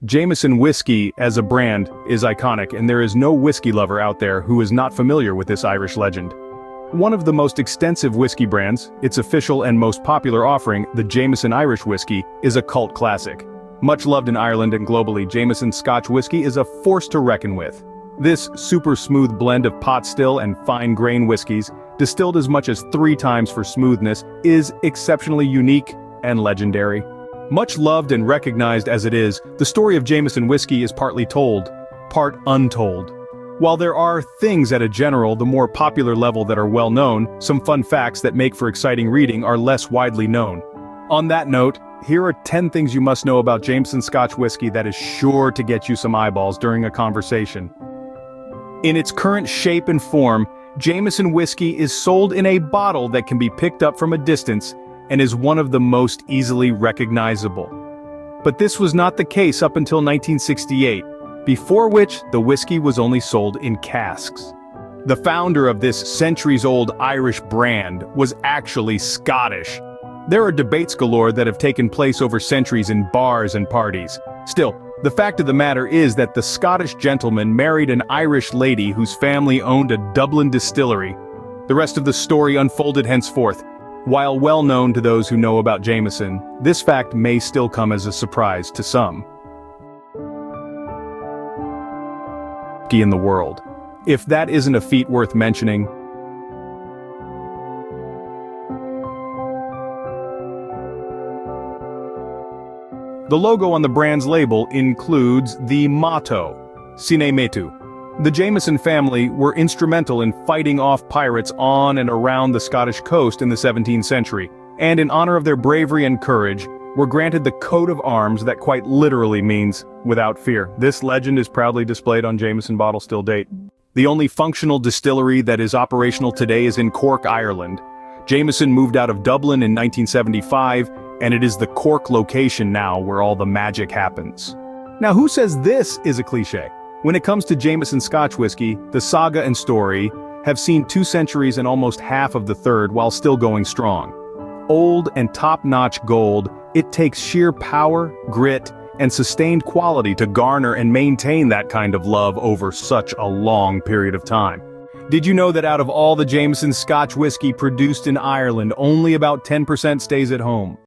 Jameson Whiskey, as a brand, is iconic, and there is no whiskey lover out there who is not familiar with this Irish legend. One of the most extensive whiskey brands, its official and most popular offering, the Jameson Irish Whiskey, is a cult classic. Much loved in Ireland and globally, Jameson Scotch whiskey is a force to reckon with. This super smooth blend of pot still and fine grain whiskeys, distilled as much as 3 times for smoothness, is exceptionally unique and legendary. Much loved and recognized as it is, the story of Jameson whiskey is partly told, part untold. While there are things at a general, the more popular level that are well known, some fun facts that make for exciting reading are less widely known. On that note, here are 10 things you must know about Jameson Scotch whiskey that is sure to get you some eyeballs during a conversation. In its current shape and form, Jameson whiskey is sold in a bottle that can be picked up from a distance and is one of the most easily recognizable. But this was not the case up until 1968, before which the whiskey was only sold in casks. The founder of this centuries-old Irish brand was actually Scottish. There are debates galore that have taken place over centuries in bars and parties. Still, the fact of the matter is that the Scottish gentleman married an Irish lady whose family owned a Dublin distillery. The rest of the story unfolded henceforth. While well known to those who know about Jameson, this fact may still come as a surprise to some. In the world. If that isn't a feat worth mentioning. The logo on the brand's label includes the motto, Sine Metu. The Jameson family were instrumental in fighting off pirates on and around the Scottish coast in the 17th century, and in honor of their bravery and courage, were granted the coat of arms that quite literally means, without fear. This legend is proudly displayed on Jameson bottles till date. The only functional distillery that is operational today is in Cork, Ireland. Jameson moved out of Dublin in 1975, and it is the Cork location now where all the magic happens. Now, who says this is a cliché? When it comes to Jameson Scotch whiskey, the saga and story have seen 2 centuries and almost half of the third while still going strong. Old and top-notch gold, it takes sheer power, grit, and sustained quality to garner and maintain that kind of love over such a long period of time. Did you know that out of all the Jameson Scotch whiskey produced in Ireland, only about 10% stays at home?